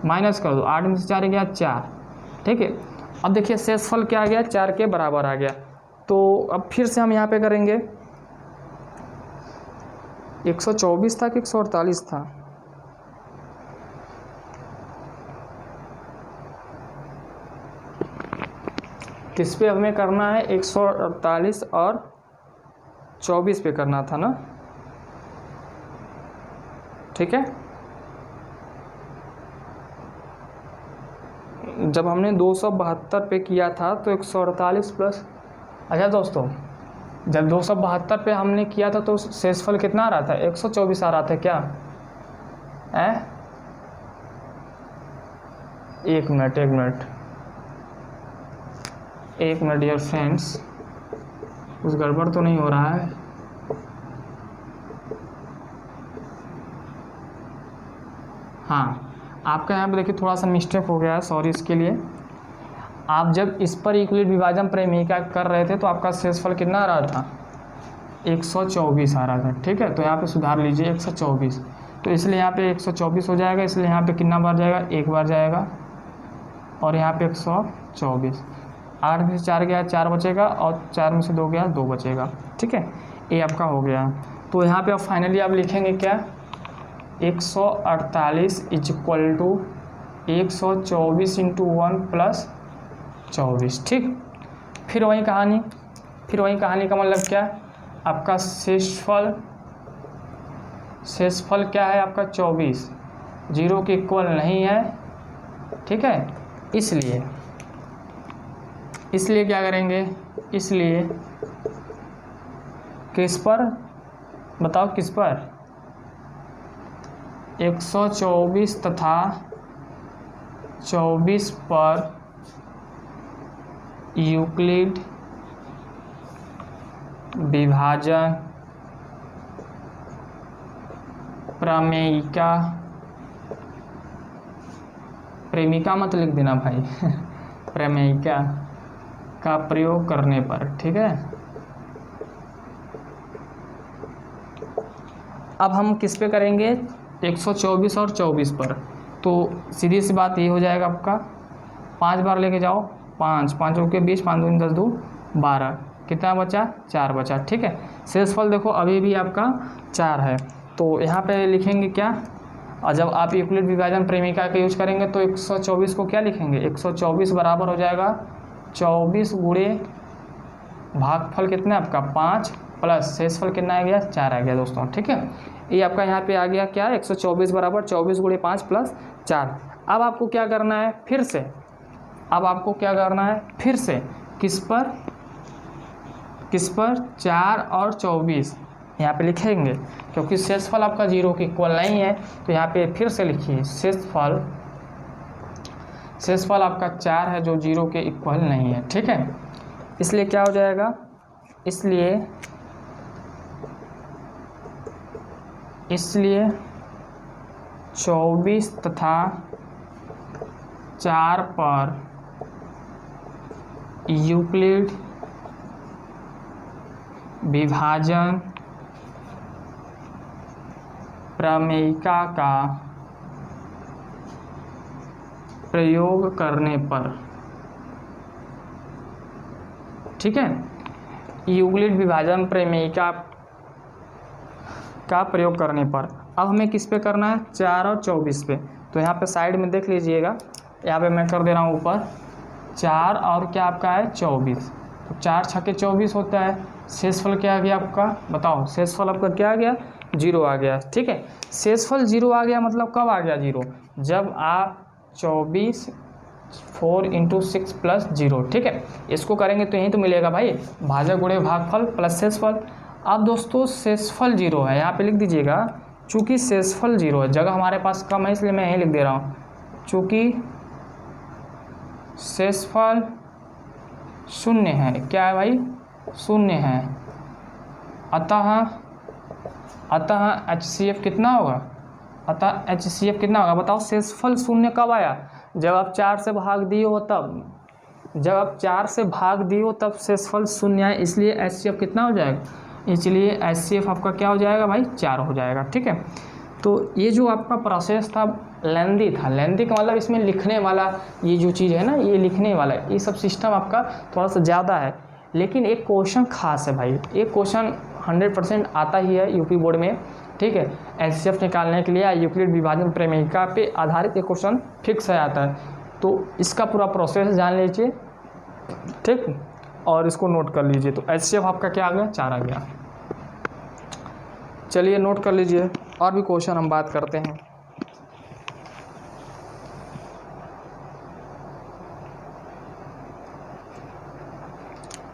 माइनस कर दो, 8 में से 4 गया 4, ठीक है। अब देखिए शेषफल क्या आ गया, 4 के बराबर आ गया। तो अब फिर से हम यहाँ पे करेंगे, 124 था कि 148 था, किस पे हमें करना है, 148 और 24 पे करना था ना, ठीक है। जब हमने 272 पे किया था तो 148 प्लस, अच्छा दोस्तों, जब 272 पे हमने किया था तो शेषफल कितना आ रहा था, 124 आ रहा था क्या, एक मिनट डियर फ्रेंड्स, कुछ गड़बड़ तो नहीं हो रहा है। हाँ, आपका यहाँ पे देखिए थोड़ा सा मिस्टेक हो गया है, सॉरी इसके लिए। आप जब इस पर यूक्लिड विभाजन प्रमेयिका कर रहे थे तो आपका शेषफल कितना आ रहा था, 124 आ रहा था, ठीक है। तो यहाँ पे सुधार लीजिए 124, तो इसलिए यहाँ पे 124 हो जाएगा, इसलिए यहाँ पे कितना बार जाएगा, 1 बार जाएगा, और यहाँ पे 124, 8 में से 4 गया 4 बचेगा, और 4 में से 2 गया 2 बचेगा, ठीक है। ये आपका हो गया। तो यहाँ पे अब फाइनली आप लिखेंगे क्या, 148 इक्वल टू 124 इंटू 1 प्लस 24, ठीक। फिर वही कहानी का मतलब क्या, आपका शेषफल क्या है आपका 24, 0 के इक्वल नहीं है, ठीक है। इसलिए क्या करेंगे, इसलिए किस पर बताओ, किस पर, 124 तथा 24 पर यूक्लिड विभाजन प्रेमिका मत लिख देना भाई प्रमेयिका का प्रयोग करने पर, ठीक है। अब हम किस पे करेंगे, 124 और 24 पर, तो सीधी सी बात ये हो जाएगा आपका, 5 बार लेके जाओ, 5 के 20, 5 दूनी 10, 2 12, कितना बचा, 4 बचा, ठीक है। शेषफल देखो अभी भी आपका 4 है, तो यहाँ पे लिखेंगे क्या, और जब आप यूक्लिड विभाजन प्रेमिका का यूज करेंगे तो 124 को क्या लिखेंगे, 124 बराबर हो जाएगा 24 गुणे भागफल कितना आपका 5 प्लस शेषफल कितना आ गया, 4 आ गया दोस्तों, ठीक है। ये आपका यहाँ पे आ गया क्या, 124 बराबर 24 गुणे 5 प्लस 4। अब आपको क्या करना है, फिर से किस पर 4 और 24 यहाँ पे लिखेंगे, क्योंकि शेषफल आपका 0 के इक्वल नहीं है, तो यहाँ पे फिर से लिखिए शेषफल आपका 4 है जो 0 के इक्वल नहीं है, ठीक है। इसलिए क्या हो जाएगा, इसलिए 24 तथा 4 पर यूक्लिड विभाजन प्रमेयिका का प्रयोग करने पर ठीक है। यूक्लिड विभाजन प्रमेयिका का प्रयोग करने पर अब हमें किस पे करना है, 4 और 24 पे। तो यहाँ पे साइड में देख लीजिएगा, यहाँ पे मैं कर दे रहा हूँ ऊपर 4 और क्या आपका है 24। तो 4 छक्के 24 होता है। शेषफल क्या आ गया आपका, बताओ शेषफल आपका क्या आ गया, 0 आ गया। ठीक है, शेषफल 0 आ गया मतलब कब आ गया 0, जब आप 24 4 × 6 + 0। ठीक है, इसको करेंगे तो यही तो मिलेगा भाई, भाजक गुणे भागफल प्लस शेषफल। अब दोस्तों शेषफल 0 है, यहाँ पे लिख दीजिएगा, चूँकि शेषफल 0 है, जगह हमारे पास कम है इसलिए मैं यहीं लिख दे रहा हूँ, चूँकि शेषफल 0 है, क्या है भाई 0 है, अतः HCF कितना होगा, अतः HCF कितना होगा, बताओ शेषफल 0 कब आया, जब आप 4 से भाग दिए हो तब, जब आप 4 से भाग दिए हो तब शेषफल 0 आए, इसलिए HCF कितना हो जाएगा, इसलिए HCF आपका क्या हो जाएगा भाई 4 हो जाएगा। ठीक है, तो ये जो आपका प्रोसेस था लेंदी था, लेंदी का मतलब इसमें लिखने वाला ये जो चीज़ है ना, ये लिखने वाला ये सब सिस्टम आपका थोड़ा सा ज़्यादा है, लेकिन एक क्वेश्चन खास है भाई, एक क्वेश्चन 100% आता ही है यूपी बोर्ड में। ठीक है, HCF निकालने के लिए यूक्लिड विभाजन प्रमेयिका पे आधारित एक क्वेश्चन फिक्स है आता है, तो इसका पूरा प्रोसेस जान लीजिए। ठीक, और इसको नोट कर लीजिए। तो HCF आपका क्या आ गया 4 आ गया। चलिए नोट कर लीजिए, और भी क्वेश्चन हम बात करते हैं।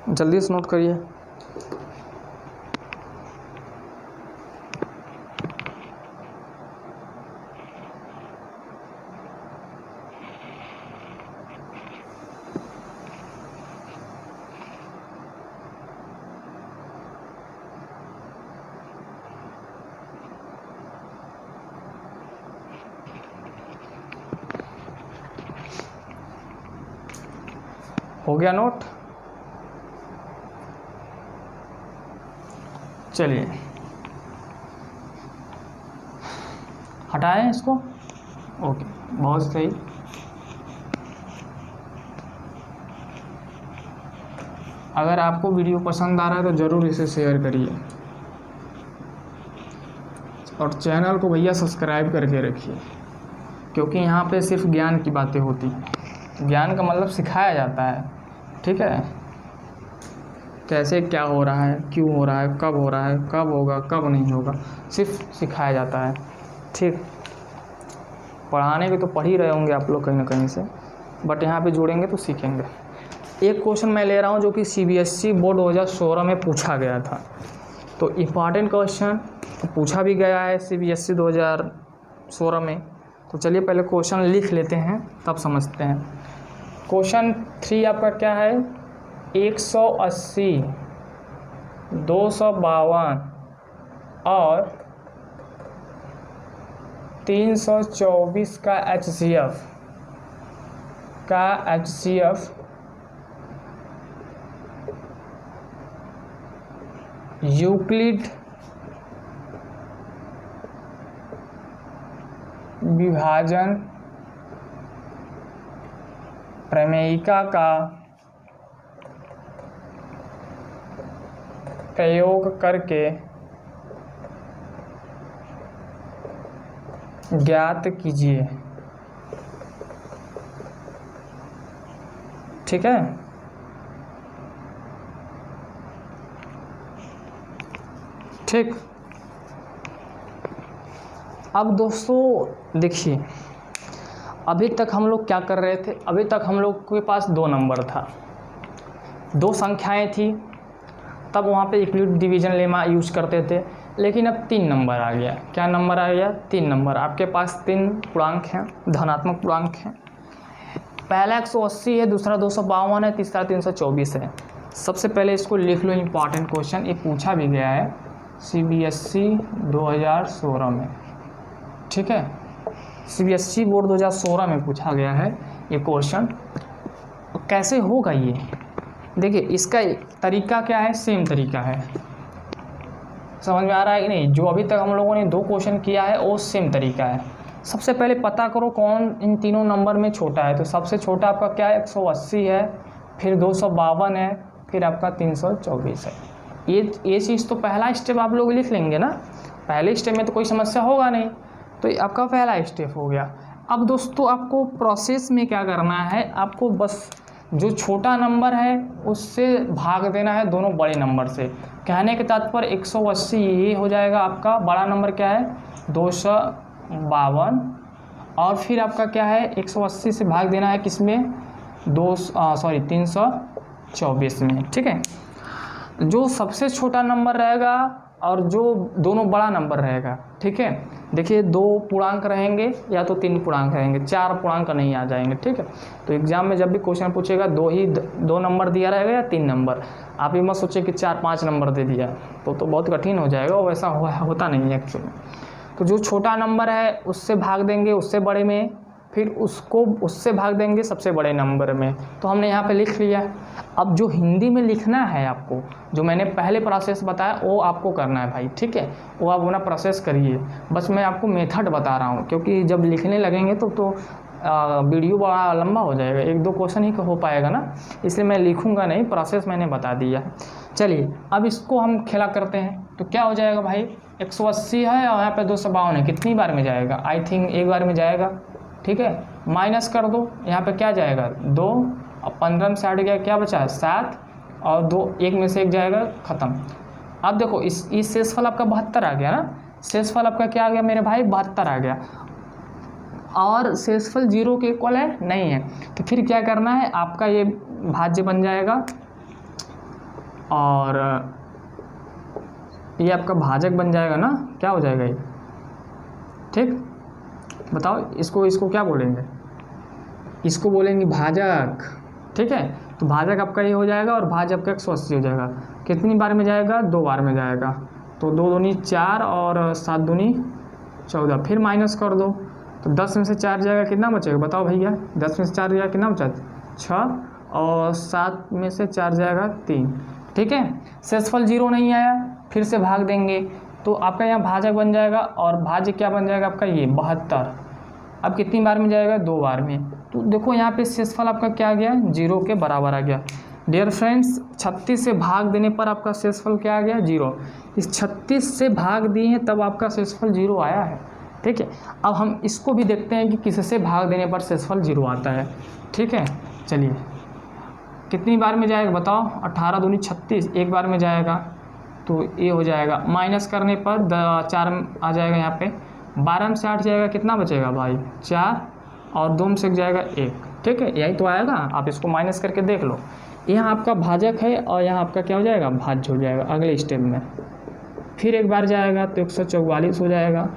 जल्दी से नोट करिए। हो गया नोट, चलिए हटाएं इसको। ओके, बहुत सही। अगर आपको वीडियो पसंद आ रहा है तो ज़रूर इसे शेयर करिए, और चैनल को भैया सब्सक्राइब करके रखिए, क्योंकि यहाँ पे सिर्फ ज्ञान की बातें होती हैं। ज्ञान का मतलब सिखाया जाता है। ठीक है, कैसे क्या हो रहा है, क्यों हो रहा है, कब हो रहा है, कब होगा, कब नहीं होगा, सिर्फ सिखाया जाता है। ठीक, पढ़ाने के तो पढ़ ही रहे होंगे आप लोग कहीं ना कहीं से, बट यहाँ पे जोड़ेंगे तो सीखेंगे। एक क्वेश्चन मैं ले रहा हूँ जो कि CBSE बोर्ड 2016 में पूछा गया था, तो इम्पॉर्टेंट क्वेश्चन पूछा भी गया है CBSE 2016 में। तो चलिए पहले क्वेश्चन लिख लेते हैं तब समझते हैं। क्वेश्चन 3 आपका क्या है, 180, 252 और 324 का HCF यूक्लिड विभाजन प्रमेयिका का प्रयोग करके ज्ञात कीजिए। ठीक है, ठीक। अब दोस्तों देखिए, अभी तक हम लोग क्या कर रहे थे, अभी तक हम लोग के पास 2 नंबर था, 2 संख्याएं थी, तब वहाँ पे यूक्लिड डिवीजन लेमा यूज़ करते थे। लेकिन अब 3 नंबर आ गया। क्या नंबर आ गया, 3 नंबर। आपके पास 3 पूर्णांक हैं, धनात्मक पूर्णांक हैं। पहला 180 है, दूसरा 252 है, तीसरा 324 है। सबसे पहले इसको लिख लो, इम्पॉर्टेंट क्वेश्चन, ये पूछा भी गया है CBSE 2016 में। ठीक है, CBSE बोर्ड 2016 में पूछा गया है ये क्वेश्चन। कैसे होगा ये, देखिए इसका तरीका क्या है, सेम तरीका है। समझ में आ रहा है कि नहीं, जो अभी तक हम लोगों ने 2 क्वेश्चन किया है वो सेम तरीका है। सबसे पहले पता करो कौन इन तीनों नंबर में छोटा है। तो सबसे छोटा आपका क्या है, 180 है, फिर 252 है, फिर आपका 324 है। ये चीज़ तो पहला स्टेप आप लोग लिख लेंगे ना, पहले स्टेप में तो कोई समस्या होगा नहीं, तो ये आपका पहला स्टेप हो गया। अब दोस्तों आपको प्रोसेस में क्या करना है, आपको बस जो छोटा नंबर है उससे भाग देना है दोनों बड़े नंबर से। कहने के तात्पर्य 180 ये हो जाएगा आपका बड़ा नंबर क्या है 252, और फिर आपका क्या है 180 से भाग देना है किसमें 324 में। ठीक है, जो सबसे छोटा नंबर रहेगा और जो दोनों बड़ा नंबर रहेगा, ठीक है, देखिए 2 पूर्णांक रहेंगे या तो 3 पूर्णांक रहेंगे, 4 पूर्णांक नहीं आ जाएंगे। ठीक है, तो एग्जाम में जब भी क्वेश्चन पूछेगा 2 नंबर दिया रहेगा या 3 नंबर, आप ये मत सोचिए कि 4-5 नंबर दे दिया तो बहुत कठिन हो जाएगा, और वैसा होता नहीं है एक्चुअली। तो जो छोटा नंबर है उससे भाग देंगे उससे बड़े में, फिर उससे भाग देंगे सबसे बड़े नंबर में। तो हमने यहाँ पे लिख लिया। अब जो हिंदी में लिखना है आपको, जो मैंने पहले प्रोसेस बताया वो आपको करना है भाई। ठीक है, वो आप अपना प्रोसेस करिए, बस मैं आपको मेथड बता रहा हूँ, क्योंकि जब लिखने लगेंगे तो वीडियो बड़ा लंबा हो जाएगा, 1-2 क्वेश्चन ही हो पाएगा ना, इसलिए मैं लिखूँगा नहीं, प्रोसेस मैंने बता दिया। चलिए अब इसको हम खेला करते हैं। तो क्या हो जाएगा भाई 180 है और यहाँ पे 252 है, कितनी बार में जाएगा, आई थिंक एक बार में जाएगा। ठीक है, माइनस कर दो, यहाँ पे क्या जाएगा 2, और 15 से हट गया क्या बचा 7, और 2 1 में से 1 जाएगा, ख़त्म। अब देखो इस शेषफल आपका 72 आ गया ना, शेषफल आपका क्या आ गया मेरे भाई 72 आ गया, और शेषफल 0 के इक्वल है नहीं है, तो फिर क्या करना है आपका ये भाज्य बन जाएगा, और ये आपका भाजक बन जाएगा ना, क्या हो जाएगा ये, ठीक बताओ इसको क्या बोलेंगे, इसको बोलेंगे भाजक। ठीक है, तो भाजक आपका ये हो जाएगा और भाज्य आपका 180 हो जाएगा। कितनी बार में जाएगा 2 बार में जाएगा, तो 2 दूनी 4 और 7 दूनी 14, फिर माइनस कर दो तो 10 में से 4 जाएगा, कितना बचेगा बताओ भैया, 10 में से 4 जाएगा कितना बचा 6, और 7 में से 4 जाएगा 3। ठीक है, शेषफल 0 नहीं आया, फिर से भाग देंगे तो आपका यहाँ भाजक बन जाएगा, और भाज्य क्या बन जाएगा आपका ये 72। अब कितनी बार में जाएगा 2 बार में, तो देखो यहाँ पे शेषफल आपका क्या आ गया 0 के बराबर आ गया। डियर फ्रेंड्स 36 से भाग देने पर आपका शेषफल क्या आ गया 0, इस 36 से भाग दिए हैं तब आपका शेषफल 0 आया है। ठीक है, अब हम इसको भी देखते हैं कि किससे भाग देने पर शेषफल 0 आता है। ठीक है, चलिए कितनी बार में जाएगा बताओ, 18 दूनी 36, एक बार में जाएगा, तो ये हो जाएगा, माइनस करने पर 4 आ जाएगा, यहाँ पे 12 में से 8 जाएगा, कितना बचेगा भाई 4, और 2 में से जाएगा 1। ठीक है, यही तो आएगा, आप इसको माइनस करके देख लो। यहाँ आपका भाजक है और यहाँ आपका क्या हो जाएगा भाज्य हो जाएगा अगले स्टेप में। फिर एक बार जाएगा तो 144 हो जाएगा,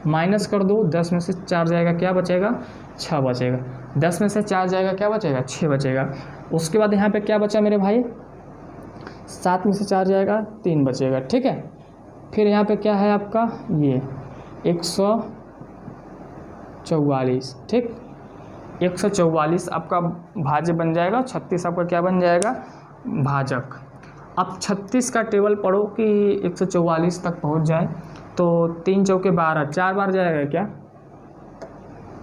माइनस कर दो, 10 में से 4 जाएगा क्या बचेगा 6 बचेगा, 10 में से 4 जाएगा क्या बचेगा 6 बचेगा। उसके बाद यहाँ पे क्या बचा मेरे भाई 7 में से 4 जाएगा 3 बचेगा। ठीक है, फिर यहाँ पे क्या है आपका ये 144। ठीक, 144 आपका भाज्य बन जाएगा, 36 आपका क्या बन जाएगा भाजक। अब 36 का टेबल पढ़ो कि 144 तक पहुँच जाए, तो 3 चौके 12, 4 बार जाएगा क्या,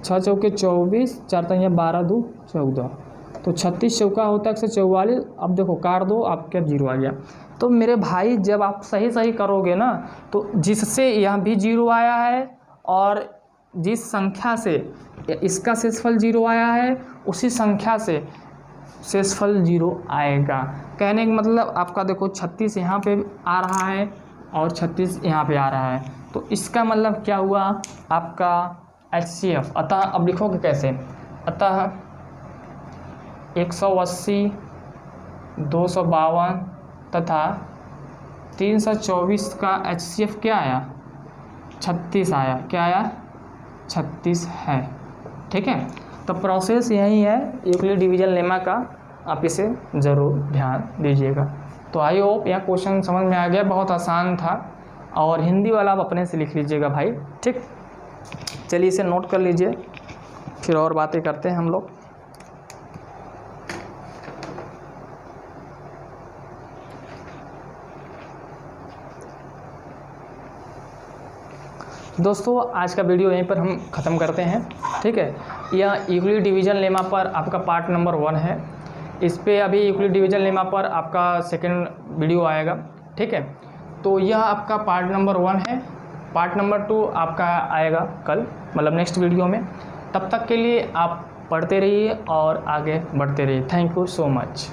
6 चौके 24, 4 तक 12 2 14, तो 36 चौका होता है 144। अब देखो काट दो, आपका 0 आ गया। तो मेरे भाई जब आप सही करोगे ना, तो जिससे यहाँ भी 0 आया है और जिस संख्या से इसका शेषफल 0 आया है उसी संख्या से शेषफल 0 आएगा। कहने का मतलब आपका देखो 36 यहाँ पे आ रहा है और 36 यहाँ पे आ रहा है, तो इसका मतलब क्या हुआ आपका HCF। अतः अब लिखोगे कैसे, अतः 180, 252 तथा 324 का HCF क्या आया 36 आया, क्या आया 36 है। ठीक है, तो प्रोसेस यही है यूक्लिड डिवीजन लेमा का, आप इसे ज़रूर ध्यान दीजिएगा। तो आई होप यह क्वेश्चन समझ में आ गया, बहुत आसान था, और हिंदी वाला आप अपने से लिख लीजिएगा भाई। ठीक, चलिए इसे नोट कर लीजिए, फिर और बातें करते हैं हम लोग। दोस्तों आज का वीडियो यहीं पर हम ख़त्म करते हैं। ठीक है, यह यूक्लिड डिवीजन लेमा पर आपका पार्ट नंबर 1 है। इस पे अभी यूक्लिड डिवीजन लेमा पर आपका सेकंड वीडियो आएगा, ठीक है। तो यह आपका पार्ट नंबर 1 है। पार्ट नंबर 2 आपका आएगा कल, मतलब नेक्स्ट वीडियो में। तब तक के लिए आप पढ़ते रहिए और आगे बढ़ते रहिए। Thank you so much.